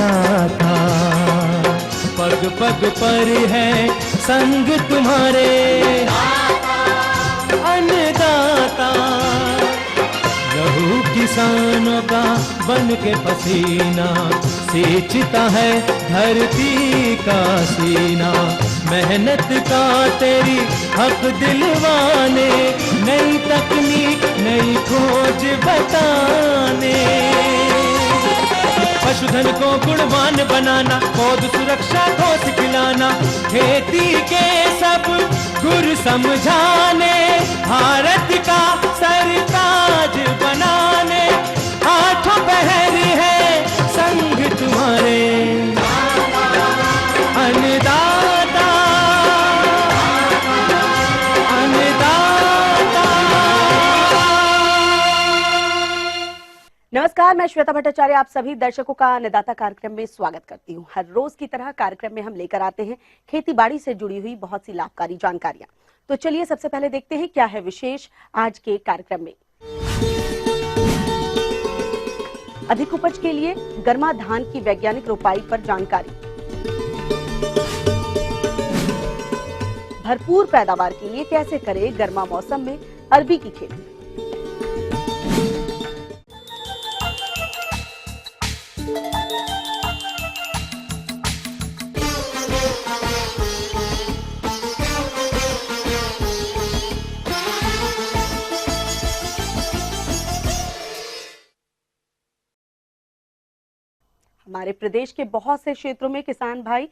अन्नदाता, पग पग पर है संग तुम्हारे अन्नदाता। लहू किसानों का बन के पसीना सींचता है धरती का सीना। मेहनत का तेरी हक दिलवाने, नई तकनीक नई खोज बताने। पशुधन को गुणवान बनाना, पौध सुरक्षा को सिखलाना, खेती के सब गुर समझाने, भारत का सरताज बनाने। आठों पहर है संग तुम्हारे अन्नदाता, अन्नदाता। नमस्कार, मैं श्वेता भट्टाचार्य आप सभी दर्शकों का अन्नदाता कार्यक्रम में स्वागत करती हूं। हर रोज की तरह कार्यक्रम में हम लेकर आते हैं खेती बाड़ी से जुड़ी हुई बहुत सी लाभकारी जानकारियां। तो चलिए सबसे पहले देखते हैं क्या है विशेष आज के कार्यक्रम में। अधिक उपज के लिए गर्मा धान की वैज्ञानिक रोपाई पर जानकारी। भरपूर पैदावार के लिए कैसे करें गर्मा मौसम में अरबी की खेती। हमारे प्रदेश के बहुत से क्षेत्रों में किसान भाई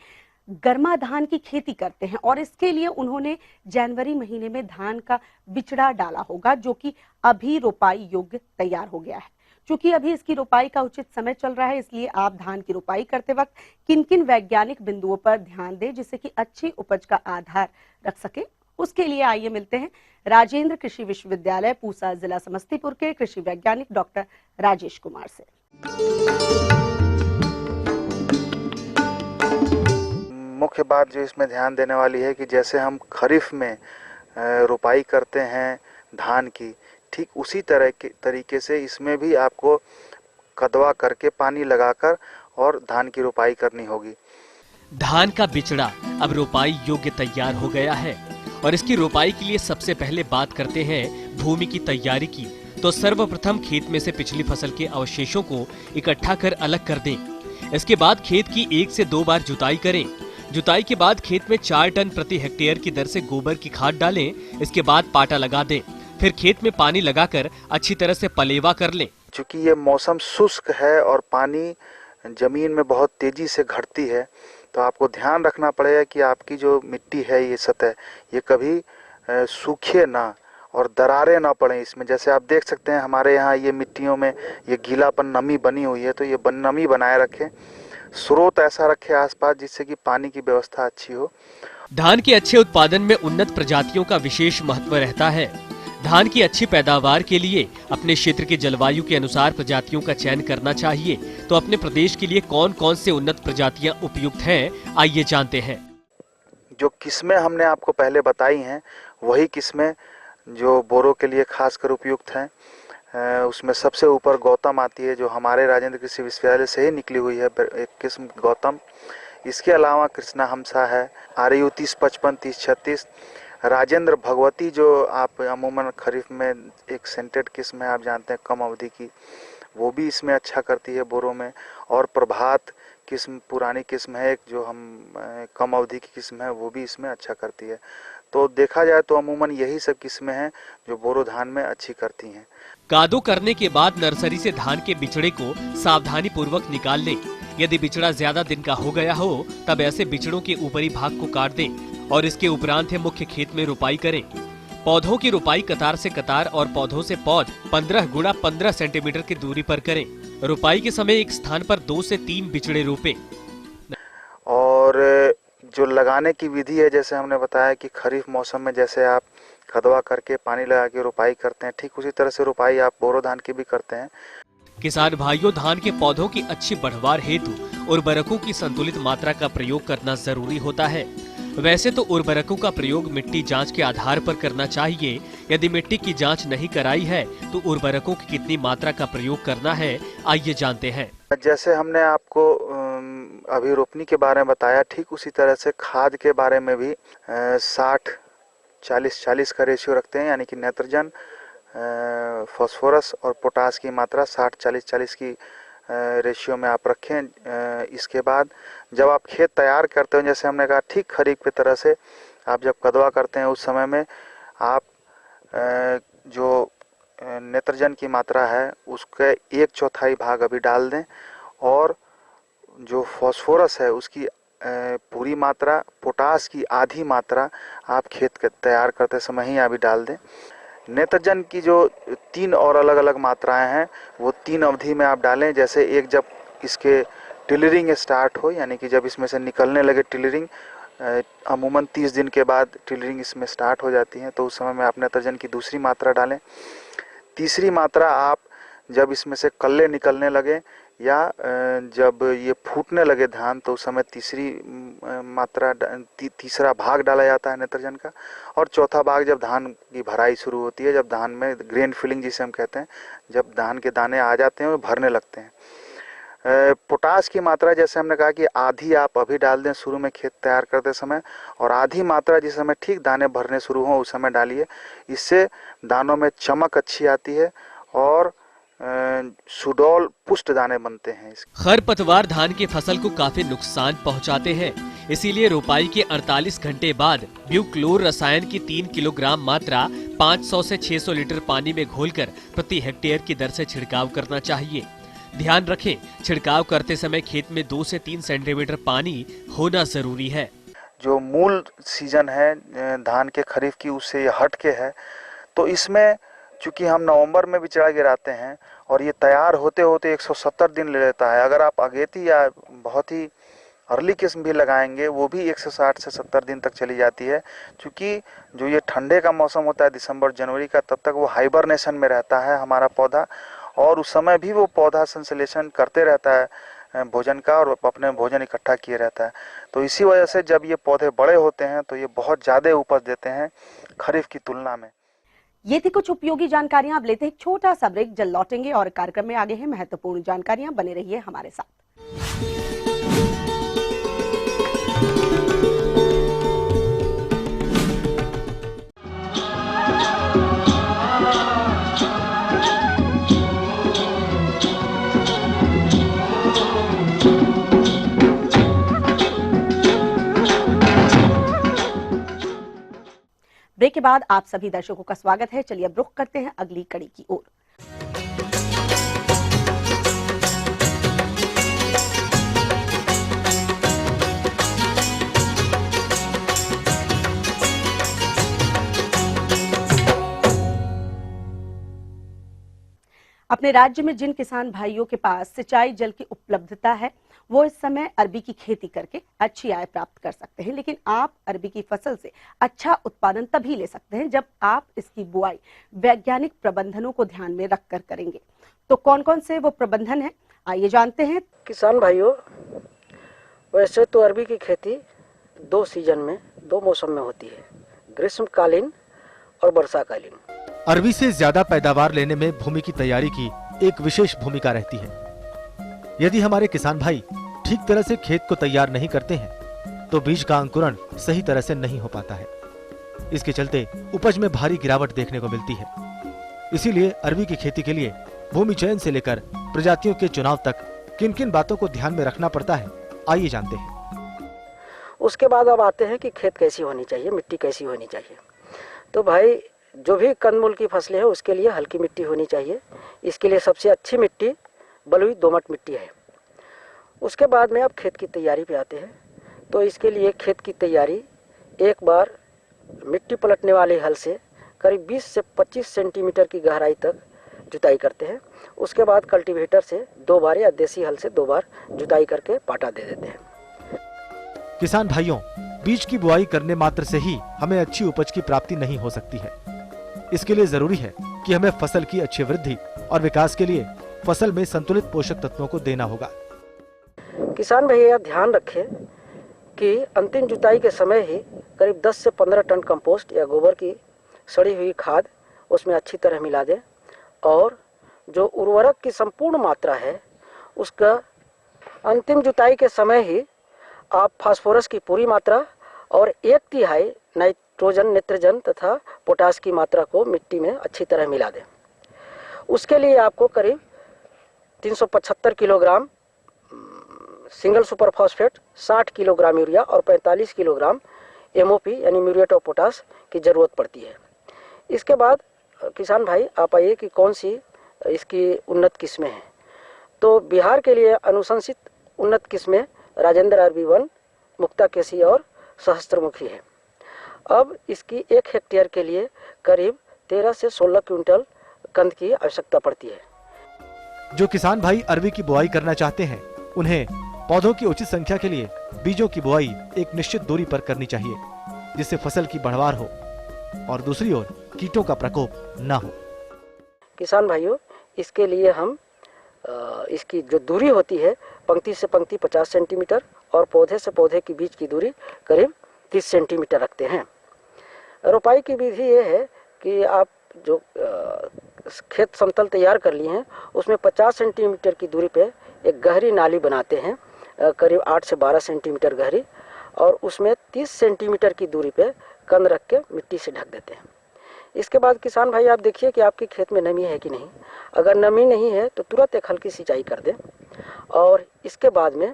गर्मा धान की खेती करते हैं और इसके लिए उन्होंने जनवरी महीने में धान का बिचड़ा डाला होगा, जो कि अभी रोपाई योग्य तैयार हो गया है। चूंकि अभी इसकी रोपाई का उचित समय चल रहा है, इसलिए आप धान की रोपाई करते वक्त किन किन वैज्ञानिक बिंदुओं पर ध्यान दें जिससे कि अच्छी उपज का आधार रख सके। उसके लिए आइए मिलते हैं राजेंद्र कृषि विश्वविद्यालय पूसा जिला समस्तीपुर के कृषि वैज्ञानिक डॉक्टर राजेश कुमार से। मुख्य बात जो इसमें ध्यान देने वाली है कि जैसे हम खरीफ में रोपाई करते हैं धान की, ठीक उसी तरह के तरीके से इसमें भी आपको कदवा करके पानी लगाकर और धान की रोपाई करनी होगी। धान का बिचड़ा अब रोपाई योग्य तैयार हो गया है और इसकी रोपाई के लिए सबसे पहले बात करते हैं भूमि की तैयारी की। तो सर्वप्रथम खेत में से पिछली फसल के अवशेषों को इकट्ठा कर अलग कर दें। इसके बाद खेत की 1 से 2 बार जुताई करें। जुताई के बाद खेत में 4 टन प्रति हेक्टेयर की दर से गोबर की खाद डालें। इसके बाद पाटा लगा दें। फिर खेत में पानी लगाकर अच्छी तरह से पलेवा कर लें। चूंकि ये मौसम शुष्क है और पानी जमीन में बहुत तेजी से घटती है, तो आपको ध्यान रखना पड़ेगा कि आपकी जो मिट्टी है, ये सतह, ये कभी सूखे ना और दरारें ना पड़े इसमें। जैसे आप देख सकते हैं हमारे यहाँ ये मिट्टियों में ये गीलापन, नमी बनी हुई है, तो ये नमी बनाए रखें। स्रोत ऐसा रखें आसपास जिससे कि पानी की व्यवस्था अच्छी हो। धान के अच्छे उत्पादन में उन्नत प्रजातियों का विशेष महत्व रहता है। धान की अच्छी पैदावार के लिए अपने क्षेत्र के जलवायु के अनुसार प्रजातियों का चयन करना चाहिए। तो अपने प्रदेश के लिए कौन कौन से उन्नत प्रजातियां उपयुक्त हैं, आइए जानते हैं। जो किस्में हमने आपको पहले बताई हैं, वही किस्में जो बोरो के लिए खासकर उपयुक्त हैं। उसमें सबसे ऊपर गौतम आती है, जो हमारे राजेंद्र कृषि विश्वविद्यालय से ही निकली हुई है एक किस्म गौतम। इसके अलावा कृष्णा हमसा है, RU 3055, 3036, राजेंद्र भगवती जो आप अमूमन खरीफ में एक सेंटेड किस्म है, आप जानते हैं कम अवधि की, वो भी इसमें अच्छा करती है बोरो में। और प्रभात किस्म पुरानी किस्म है एक, जो हम कम अवधि की किस्म है, वो भी इसमें अच्छा करती है। तो देखा जाए तो अमूमन यही सब किस्में हैं जो बोरो धान में अच्छी करती हैं। कादो करने के बाद नर्सरी से धान के बिचड़े को सावधानी पूर्वक निकाल लें। यदि बिचड़ा ज्यादा दिन का हो गया हो तब ऐसे बिचड़ों के ऊपरी भाग को काट दें और इसके उपरांत है मुख्य खेत में रोपाई करें। पौधों की रोपाई कतार से कतार और पौधों से पौध 15 गुणा 15 सेंटीमीटर की दूरी पर करें। रोपाई के समय एक स्थान पर 2 से 3 बिचड़े रोपें। और जो लगाने की विधि है, जैसे हमने बताया कि खरीफ मौसम में जैसे आप कदवा करके पानी लगा के रोपाई करते हैं, ठीक उसी तरह से रोपाई आप बोरो धान की भी करते हैं। किसान भाइयों, धान के पौधों की अच्छी बढ़वार हेतु उर्वरकों की संतुलित मात्रा का प्रयोग करना जरूरी होता है। वैसे तो उर्वरकों का प्रयोग मिट्टी जांच के आधार पर करना चाहिए। यदि मिट्टी की जांच नहीं कराई है तो उर्वरकों की कितनी मात्रा का प्रयोग करना है, आइए जानते हैं। जैसे हमने आपको अभी रोपनी के बारे में बताया, ठीक उसी तरह से खाद के बारे में भी 60-40-40 का रेशियो रखते हैं, यानी कि नाइट्रोजन, फास्फोरस और पोटास की मात्रा 60-40-40 की रेशियो में आप रखें। इसके बाद जब आप खेत तैयार करते हो, जैसे हमने कहा ठीक खरीफ की तरह से आप जब कदवा करते हैं उस समय में आप जो नाइट्रोजन की मात्रा है उसके 1/4 भाग अभी डाल दें, और जो फास्फोरस है उसकी पूरी मात्रा, पोटास की आधी मात्रा आप खेत के तैयार करते समय ही अभी डाल दें। नाइट्रोजन की जो 3 और अलग अलग मात्राएं हैं वो 3 अवधि में आप डालें। जैसे एक, जब इसके टिलरिंग स्टार्ट हो, यानी कि जब इसमें से निकलने लगे टिलरिंग, अमूमन 30 दिन के बाद टिलरिंग इसमें स्टार्ट हो जाती है, तो उस समय में आप नाइट्रोजन की दूसरी मात्रा डालें। तीसरी मात्रा आप जब इसमें से कल्ले निकलने लगे या जब ये फूटने लगे धान, तो उस समय तीसरी मात्रा, तीसरा भाग डाला जाता है नाइट्रोजन का। और चौथा भाग जब धान की भराई शुरू होती है, जब धान में ग्रेन फिलिंग जिसे हम कहते हैं, जब धान के दाने आ जाते हैं वो भरने लगते हैं। पोटास की मात्रा जैसे हमने कहा कि आधी आप अभी डाल दें शुरू में खेत तैयार करते समय, और आधी मात्रा जिस समय ठीक दाने भरने शुरू हों उस समय डालिए। इससे दानों में चमक अच्छी आती है और सुडौल पुष्ट दाने बनते हैं। खरपतवार धान की फसल को काफी नुकसान पहुंचाते हैं, इसीलिए रोपाई के 48 घंटे बाद ब्यूक्लोर रसायन की 3 किलोग्राम मात्रा 500 से 600 लीटर पानी में घोलकर प्रति हेक्टेयर की दर से छिड़काव करना चाहिए। ध्यान रखें, छिड़काव करते समय खेत में 2 से 3 सेंटीमीटर पानी होना जरूरी है। जो मूल सीजन है धान के खरीफ की उससे ये हट के है, तो इसमें चूंकि हम नवंबर में बिचड़ा गिराते हैं और ये तैयार होते होते 170 दिन ले लेता है। अगर आप अगेती या बहुत ही अर्ली किस्म भी लगाएंगे वो भी 160 से 70 दिन तक चली जाती है। चूंकि जो ये ठंडे का मौसम होता है दिसंबर जनवरी का, तब तक वो हाइबरनेशन में रहता है हमारा पौधा, और उस समय भी वो पौधा संश्लेषण करते रहता है भोजन का और अपने भोजन इकट्ठा किए रहता है। तो इसी वजह से जब ये पौधे बड़े होते हैं तो ये बहुत ज़्यादा उपज देते हैं खरीफ की तुलना में। ये थी कुछ उपयोगी जानकारियां। अब लेते हैं एक छोटा सा ब्रेक, जल्द लौटेंगे और कार्यक्रम में आगे हैं महत्वपूर्ण जानकारियां। बने रहिए हमारे साथ। ब्रेक के बाद आप सभी दर्शकों का स्वागत है। चलिए अब रुख करते हैं अगली कड़ी की ओर। अपने राज्य में जिन किसान भाइयों के पास सिंचाई जल की उपलब्धता है वो इस समय अरबी की खेती करके अच्छी आय प्राप्त कर सकते हैं, लेकिन आप अरबी की फसल से अच्छा उत्पादन तभी ले सकते हैं जब आप इसकी बुआई वैज्ञानिक प्रबंधनों को ध्यान में रखकर करेंगे। तो कौन कौन से वो प्रबंधन हैं, आइए जानते हैं। किसान भाइयों, वैसे तो अरबी की खेती 2 सीजन में 2 मौसम में होती है, ग्रीष्मकालीन और वर्षाकालीन। अरबी से ज्यादा पैदावार लेने में भूमि की तैयारी की एक विशेष भूमिका रहती है। यदि हमारे किसान भाई ठीक तरह से खेत को तैयार नहीं करते हैं तो बीज का अंकुरण सही तरह से नहीं हो पाता है। इसके चलते उपज में भारी गिरावट देखने को मिलती है। इसीलिए अरबी की खेती के लिए भूमि चयन से लेकर प्रजातियों के चुनाव तक किन किन बातों को ध्यान में रखना पड़ता है, आइए जानते हैं। उसके बाद अब आते हैं कि खेत कैसी होनी चाहिए, मिट्टी कैसी होनी चाहिए। तो भाई जो भी कंदमूल की फसलें हैं उसके लिए हल्की मिट्टी होनी चाहिए। इसके लिए सबसे अच्छी मिट्टी बलुई दोमट मिट्टी है। उसके बाद में अब खेत की तैयारी पे आते हैं। तो इसके लिए खेत की तैयारी, एक बार मिट्टी पलटने वाले हल से करीब 20 से 25 सेंटीमीटर की गहराई तक जुताई करते हैं। उसके बाद कल्टीवेटर से 2 बार या देसी हल से 2 बार जुताई करके पाटा दे देते हैं। किसान भाइयों, बीज की बुआई करने मात्र से ही हमें अच्छी उपज की प्राप्ति नहीं हो सकती है। इसके लिए जरूरी है कि हमें फसल की अच्छी वृद्धि और विकास के लिए फसल में संतुलित पोषक तत्वों को देना होगा। किसान भैया ध्यान रखें कि अंतिम जुताई के समय ही करीब 10 से 15 टन कंपोस्ट या गोबर की सड़ी हुई खाद उसमें अच्छी तरह मिला दें, और जो उर्वरक की संपूर्ण मात्रा है उसका अंतिम जुताई के समय ही आप फास्फोरस की पूरी मात्रा और 1/3 नाइट्रोजन, नेत्रजन तथा पोटास की मात्रा को मिट्टी में अच्छी तरह मिला दें। उसके लिए आपको करीब 375 kilogram single super phosphate, 60 kilogram urea और 45 किलोग्राम MOP यानी म्यूरेट ऑफ पोटास की ज़रूरत पड़ती है। इसके बाद किसान भाई आप आइए कि कौन सी इसकी उन्नत किस्में हैं। तो बिहार के लिए अनुशंसित उन्नत किस्में राजेंद्र RB1, मुक्ता केसी और सहस्त्रमुखी है। अब इसकी 1 हेक्टेयर के लिए करीब 13 से 16 क्विंटल कंद की आवश्यकता पड़ती है। जो किसान भाई अरबी की बुआई करना चाहते हैं, उन्हें पौधों की उचित संख्या के लिए बीजों की बुआई एक निश्चित दूरी पर करनी चाहिए, जिससे फसल की बढ़वार हो और दूसरी ओर कीटों का प्रकोप न हो। किसान भाइयों, इसके लिए हम इसकी जो दूरी होती है पंक्ति से पंक्ति 50 सेंटीमीटर और पौधे से पौधे के बीच की दूरी करीब 30 सेंटीमीटर रखते हैं। रोपाई की विधि ये है कि आप जो खेत समतल तैयार कर लिए हैं उसमें 50 सेंटीमीटर की दूरी पे एक गहरी नाली बनाते हैं, करीब 8 से 12 सेंटीमीटर गहरी, और उसमें 30 सेंटीमीटर की दूरी पे कंद रख के मिट्टी से ढक देते हैं। इसके बाद किसान भाई आप देखिए कि आपके खेत में नमी है कि नहीं। अगर नमी नहीं है तो तुरंत एक हल्की सिंचाई कर दें, और इसके बाद में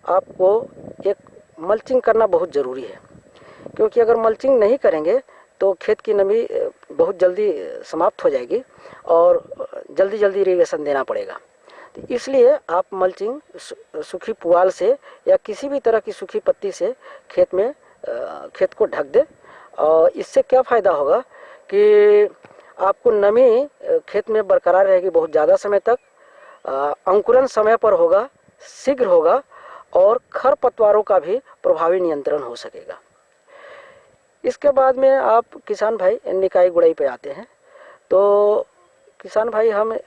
आपको एक मल्चिंग करना बहुत ज़रूरी है, क्योंकि अगर मल्चिंग नहीं करेंगे तो खेत की नमी बहुत जल्दी समाप्त हो जाएगी और जल्दी जल्दी इरिगेशन देना पड़ेगा। तो इसलिए आप मल्चिंग सूखी पुआल से या किसी भी तरह की सूखी पत्ती से खेत को ढक दें। और इससे क्या फ़ायदा होगा कि आपको नमी खेत में बरकरार रहेगी बहुत ज़्यादा समय तक, अंकुरन समय पर होगा, शीघ्र होगा और खरपतवारों का भी प्रभावी नियंत्रण हो सकेगा। इसके बाद में आप किसान भाई निकाई गुड़ाई पे आते हैं। तो किसान भाई हम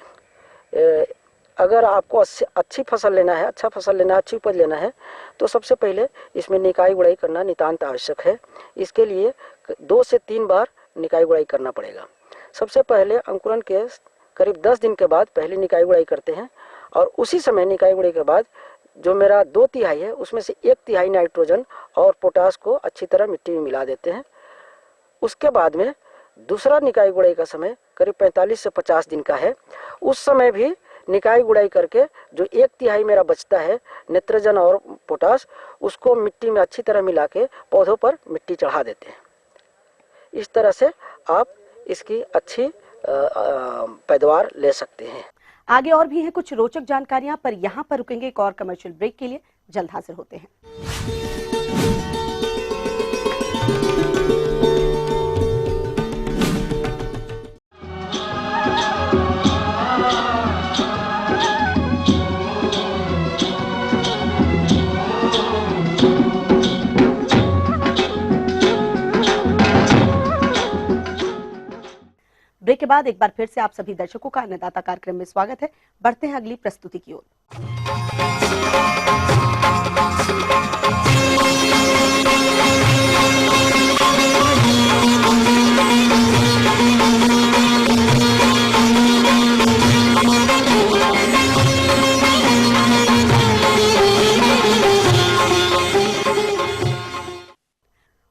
अगर आपको अच्छी फसल लेना है, अच्छा फसल लेना है, अच्छी उपज लेना है, तो सबसे पहले इसमें निकाई गुड़ाई करना नितांत आवश्यक है। इसके लिए 2 से 3 बार निकाई गुड़ाई करना पड़ेगा। सबसे पहले अंकुरन के करीब 10 दिन के बाद पहले निकाई गुड़ाई करते हैं, और उसी समय निकाई गुड़ाई के बाद जो मेरा 2/3 है उसमें से 1/3 नाइट्रोजन और पोटास को अच्छी तरह मिट्टी में मिला देते हैं। उसके बाद में दूसरा निकाई गुड़ाई का समय करीब 45 से 50 दिन का है। उस समय भी निकाई गुड़ाई करके जो 1/3 मेरा बचता है नेत्रजन और पोटास, उसको मिट्टी में अच्छी तरह मिला के पौधों पर मिट्टी चढ़ा देते हैं। इस तरह से आप इसकी अच्छी पैदावार ले सकते हैं। आगे और भी हैं कुछ रोचक जानकारियां, पर यहाँ पर रुकेंगे एक और कमर्शियल ब्रेक के लिए। जल्द हाजिर होते हैं। ब्रेक के बाद एक बार फिर से आप सभी दर्शकों का अन्नदाता कार्यक्रम में स्वागत है। बढ़ते हैं अगली प्रस्तुति की ओर।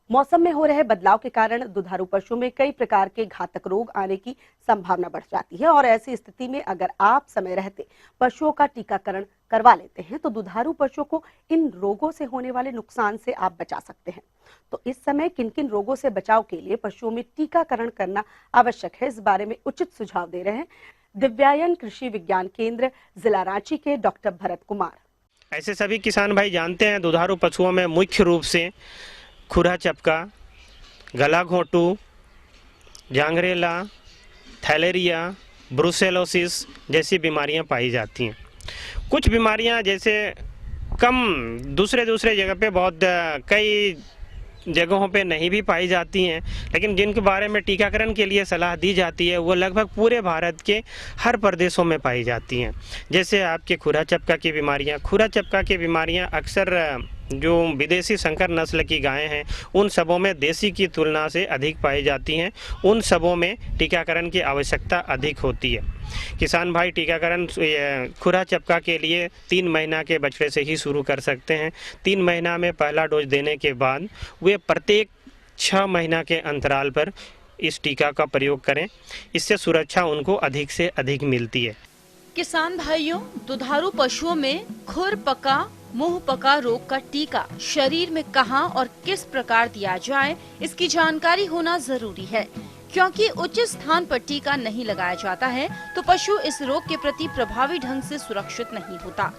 मौसम में हो रहे बदलाव के कारण दुधारू पशुओं में कई प्रकार के घातक रोग आने की संभावना बढ़ जाती है, और ऐसी स्थिति में अगर आप समय रहते पशुओं का टीकाकरण करवा लेते हैं तो दुधारू पशुओं को इन रोगों से होने वाले नुकसान से आप बचा सकते हैं। तो इस समय किन किन रोगों से बचाव के लिए पशुओं में टीकाकरण करना आवश्यक है, इस बारे में उचित सुझाव दे रहे हैं दिव्यायन कृषि विज्ञान केंद्र जिला रांची के डॉक्टर भरत कुमार। ऐसे सभी किसान भाई जानते हैं दुधारू पशुओं में मुख्य रूप से खुरा चपका, गला घोंटू, जांगरेला, थैलेरिया, ब्रुसेलोसिस जैसी बीमारियां पाई जाती हैं। कुछ बीमारियां जैसे कम दूसरे जगह पे बहुत कई जगहों पे नहीं भी पाई जाती हैं, लेकिन जिनके बारे में टीकाकरण के लिए सलाह दी जाती है वो लगभग पूरे भारत के हर प्रदेशों में पाई जाती हैं। जैसे आपके खुरा चपका की बीमारियां अक्सर जो विदेशी संकर नस्ल की गायें हैं उन सबों में देसी की तुलना से अधिक पाई जाती हैं। उन सबों में टीकाकरण की आवश्यकता अधिक होती है। किसान भाई टीकाकरण खुरा चपका के लिए 3 महीना के बछड़े से ही शुरू कर सकते हैं। 3 महीना में पहला डोज देने के बाद वे प्रत्येक 6 महीना के अंतराल पर इस टीका का प्रयोग करें। इससे सुरक्षा उनको अधिक से अधिक मिलती है। किसान भाइयों, दुधारू पशुओं में खुर पका मुंह पका रोग का टीका शरीर में कहां और किस प्रकार दिया जाए, इसकी जानकारी होना जरूरी है, क्योंकि उचित स्थान पर टीका नहीं लगाया जाता है तो पशु इस रोग के प्रति प्रभावी ढंग से सुरक्षित नहीं होता।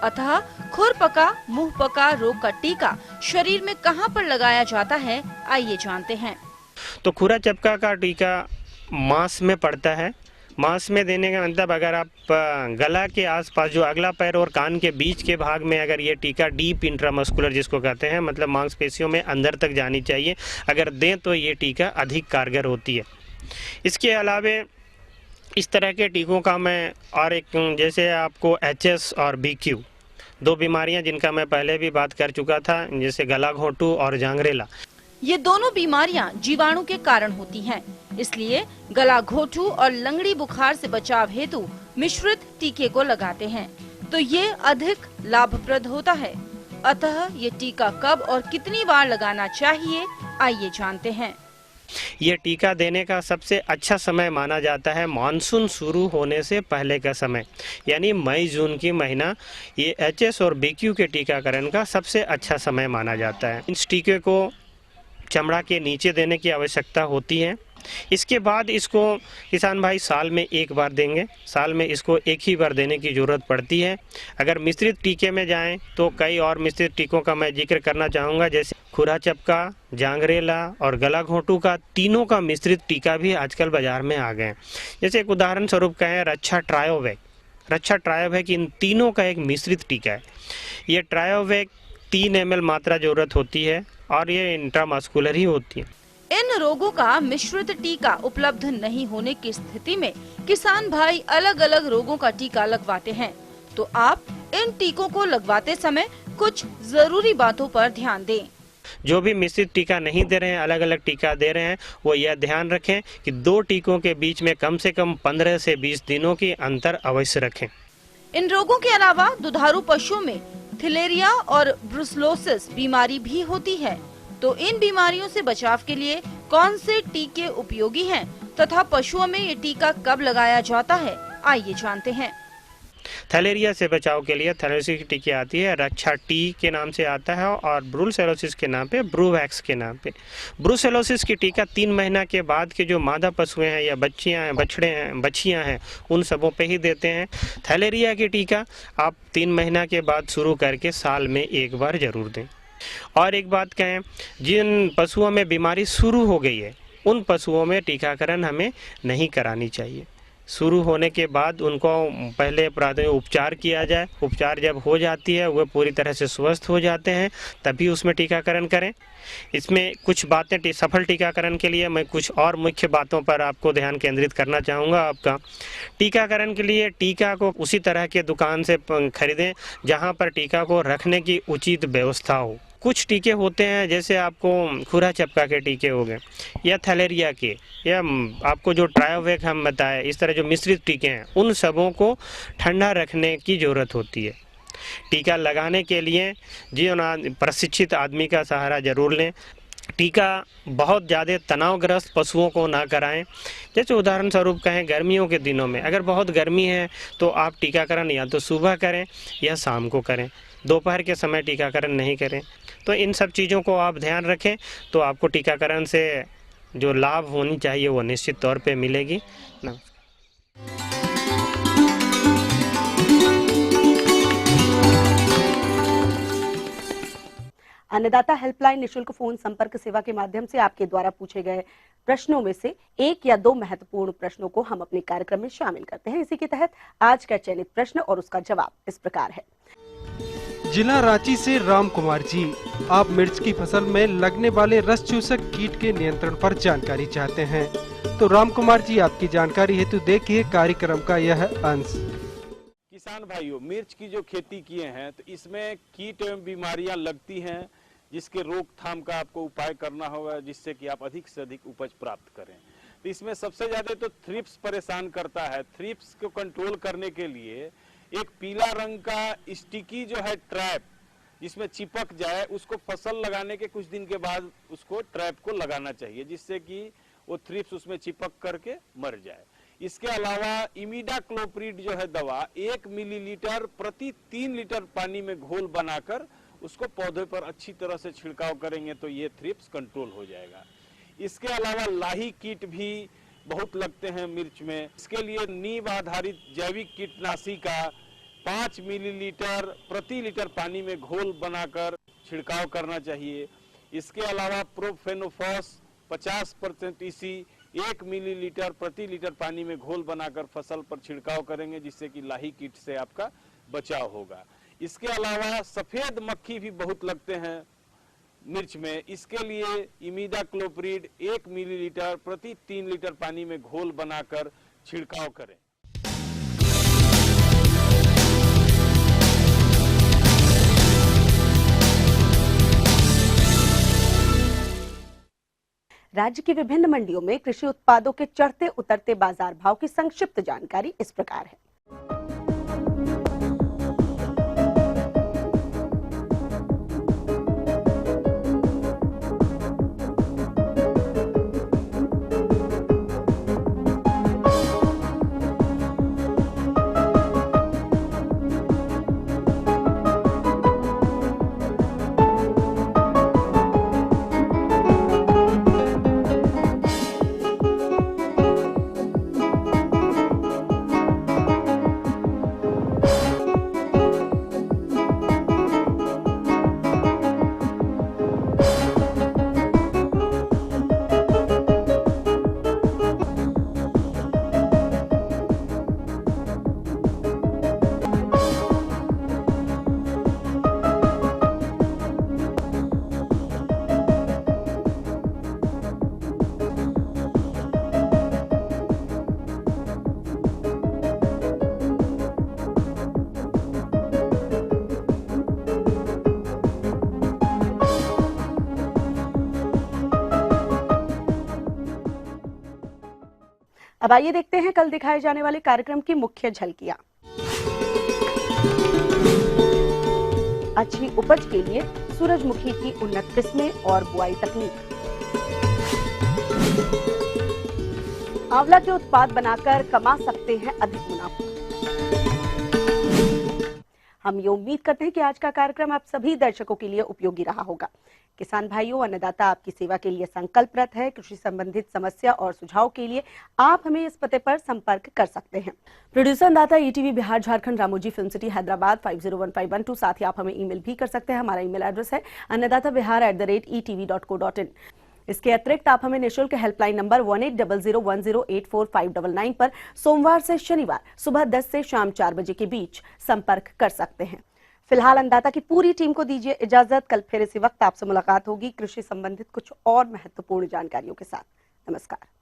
अतः खुर पका मुंह पका रोग का टीका शरीर में कहां पर लगाया जाता है, आइए जानते हैं। तो खुरा चपका का टीका मांस में पड़ता है। मांस में देने का मतलब अगर आप गला के आसपास जो अगला पैर और कान के बीच के भाग में अगर ये टीका डीप इंट्रामस्कुलर जिसको कहते हैं, मतलब मांसपेशियों में अंदर तक जानी चाहिए, अगर दें तो ये टीका अधिक कारगर होती है। इसके अलावे इस तरह के टीकों का मैं और एक जैसे आपको HS और BQ 2 बीमारियां जिनका मैं पहले भी बात कर चुका था, जैसे गला घोंटू और जांगरेला। ये दोनों बीमारियां जीवाणु के कारण होती हैं, इसलिए गला घोंटू और लंगड़ी बुखार से बचाव हेतु मिश्रित टीके को लगाते हैं तो ये अधिक लाभप्रद होता है। अतः ये टीका कब और कितनी बार लगाना चाहिए, आइए जानते हैं। ये टीका देने का सबसे अच्छा समय माना जाता है मानसून शुरू होने से पहले का समय, यानी मई जून की महीना ये HS और BQ के टीकाकरण का सबसे अच्छा समय माना जाता है। इस टीके को चमड़ा के नीचे देने की आवश्यकता होती है। इसके बाद इसको किसान भाई साल में 1 बार देंगे। साल में इसको 1 ही बार देने की ज़रूरत पड़ती है। अगर मिश्रित टीके में जाएं तो कई और मिश्रित टीकों का मैं जिक्र करना चाहूँगा, जैसे खुरा चपका, जांगरेला और गला घोंटू का तीनों का मिश्रित टीका भी आजकल बाज़ार में आ गए हैं। जैसे एक उदाहरण स्वरूप कहें रक्षा ट्रायोवैक इन तीनों का एक मिश्रित टीका है। ये ट्रायोवैक 3 ml मात्रा ज़रूरत होती है और ये इंट्रामस्कुलर ही होती है। इन रोगों का मिश्रित टीका उपलब्ध नहीं होने की स्थिति में किसान भाई अलग अलग रोगों का टीका लगवाते हैं, तो आप इन टीकों को लगवाते समय कुछ जरूरी बातों पर ध्यान दें। जो भी मिश्रित टीका नहीं दे रहे हैं, अलग अलग टीका दे रहे हैं, वो यह ध्यान रखें कि 2 टीकों के बीच में कम से कम 15 से 20 दिनों की अंतर अवश्य रखें। इन रोगों के अलावा दुधारू पशुओं में थिलेरिया और ब्रुसेलोसिस बीमारी भी होती है, तो इन बीमारियों से बचाव के लिए कौन से टीके उपयोगी हैं तथा पशुओं में ये टीका कब लगाया जाता है, आइए जानते हैं। थैलेरिया से बचाव के लिए थैलेरिया की टीके आती है, रक्षा टी के नाम से आता है और ब्रुसेलोसिस के नाम पे ब्रूवैक्स के नाम पे। ब्रुसेलोसिस की टीका 3 महीना के बाद के जो मादा पशुएं हैं या बच्चियां हैं, बछड़े हैं, बच्चियां हैं, उन सबों पे ही देते हैं। थैलेरिया की टीका आप 3 महीना के बाद शुरू करके साल में 1 बार जरूर दें। और एक बात कहें, जिन पशुओं में बीमारी शुरू हो गई है उन पशुओं में टीकाकरण हमें नहीं करानी चाहिए। शुरू होने के बाद उनको पहले प्राथमिक उपचार किया जाए। उपचार जब हो जाती है, वे पूरी तरह से स्वस्थ हो जाते हैं, तभी उसमें टीकाकरण करें। इसमें कुछ बातें सफल टीकाकरण के लिए मैं कुछ और मुख्य बातों पर आपको ध्यान केंद्रित करना चाहूँगा। आपका टीकाकरण के लिए टीका को उसी तरह के दुकान से खरीदें जहाँ पर टीका को रखने की उचित व्यवस्था हो। कुछ टीके होते हैं, जैसे आपको खुरा चपका के टीके हो गए या थैलेरिया के, या आपको जो ट्रायोवैक हम बताए, इस तरह जो मिश्रित टीके हैं, उन सबों को ठंडा रखने की ज़रूरत होती है। टीका लगाने के लिए प्रशिक्षित आदमी का सहारा जरूर लें। टीका बहुत ज़्यादा तनावग्रस्त पशुओं को ना कराएं। जैसे उदाहरण स्वरूप कहें, गर्मियों के दिनों में अगर बहुत गर्मी है तो आप टीकाकरण या तो सुबह करें या शाम को करें, दोपहर के समय टीकाकरण नहीं करें। तो इन सब चीज़ों को आप ध्यान रखें तो आपको टीकाकरण से जो लाभ होनी चाहिए वो निश्चित तौर पे मिलेगी। अन्नदाता हेल्पलाइन निशुल्क फोन संपर्क सेवा के माध्यम से आपके द्वारा पूछे गए प्रश्नों में से 1 या 2 महत्वपूर्ण प्रश्नों को हम अपने कार्यक्रम में शामिल करते हैं। इसी के तहत आज का चयनित प्रश्न और उसका जवाब इस प्रकार है। जिला रांची से राम कुमार जी, आप मिर्च की फसल में लगने वाले रस चूसक कीट के नियंत्रण पर जानकारी चाहते हैं। तो राम कुमार जी, आपकी जानकारी हेतु देखिए कार्यक्रम का यह अंश। किसान भाइयों, मिर्च की जो खेती किए हैं तो इसमें कीट एवं बीमारियां लगती हैं, जिसके रोकथाम का आपको उपाय करना होगा, जिससे कि आप अधिक से अधिक उपज प्राप्त करें। तो इसमें सबसे ज्यादा तो थ्रिप्स परेशान करता है। थ्रिप्स को कंट्रोल करने के लिए एक पीला रंग का स्टिकी जो है ट्रैप, जिसमें चिपक जाए, उसको फसल लगाने के कुछ दिन के बाद उसको ट्रैप को लगाना चाहिए, जिससे कि वो थ्रिप्स उसमें चिपक करके मर जाए। इसके अलावा इमिडाक्लोप्रिड जो है दवा 1 मिलीलीटर प्रति 3 लीटर पानी में घोल बनाकर उसको पौधे पर अच्छी तरह से छिड़काव करेंगे तो ये थ्रिप्स कंट्रोल हो जाएगा। इसके अलावा लाही कीट भी बहुत लगते हैं मिर्च में। इसके लिए नीम आधारित जैविक कीटनाशी का 5 मिलीलीटर प्रति लीटर पानी में घोल बनाकर छिड़काव करना चाहिए। इसके अलावा प्रोफेनोफॉस 50% इसी 1 मिलीलीटर प्रति लीटर पानी में घोल बनाकर फसल पर छिड़काव करेंगे, जिससे कि लाही कीट से आपका बचाव होगा। इसके अलावा सफेद मक्खी भी बहुत लगते हैं मिर्च में। इसके लिए इमिडाक्लोप्रिड 1 मिलीलीटर प्रति 3 लीटर पानी में घोल बनाकर छिड़काव करें। राज्य की विभिन्न मंडियों में कृषि उत्पादों के चढ़ते उतरते बाजार भाव की संक्षिप्त जानकारी इस प्रकार है। अब आइए देखते हैं कल दिखाए जाने वाले कार्यक्रम की मुख्य झलकियां। अच्छी उपज के लिए सूरजमुखी की उन्नत किस्में और बुआई तकनीक। आंवला के उत्पाद बनाकर कमा सकते हैं अधिक मुनाफा। हम ये उम्मीद करते हैं कि आज का कार्यक्रम आप सभी दर्शकों के लिए उपयोगी रहा होगा। किसान भाइयों, अन्नदाता आपकी सेवा के लिए संकल्परत है। कृषि संबंधित समस्या और सुझाव के लिए आप हमें इस पते पर संपर्क कर सकते हैं। प्रोड्यूसर अन्नदाता ETV Bihar Jharkhand, Ramoji film city Hyderabad 501512। साथ ही आप हमें ईमेल भी कर सकते हैं। हमारा ईमेल एड्रेस है annadatabihar@etv.co.in। इसके अतिरिक्त आप हमें निःशुल्क हेल्पलाइन नंबर 180010854599 पर सोमवार से शनिवार सुबह 10 से शाम 4 बजे के बीच संपर्क कर सकते हैं। फिलहाल अन्नदाता की पूरी टीम को दीजिए इजाजत। कल फिर इसी वक्त आपसे मुलाकात होगी कृषि संबंधित कुछ और महत्वपूर्ण जानकारियों के साथ। नमस्कार।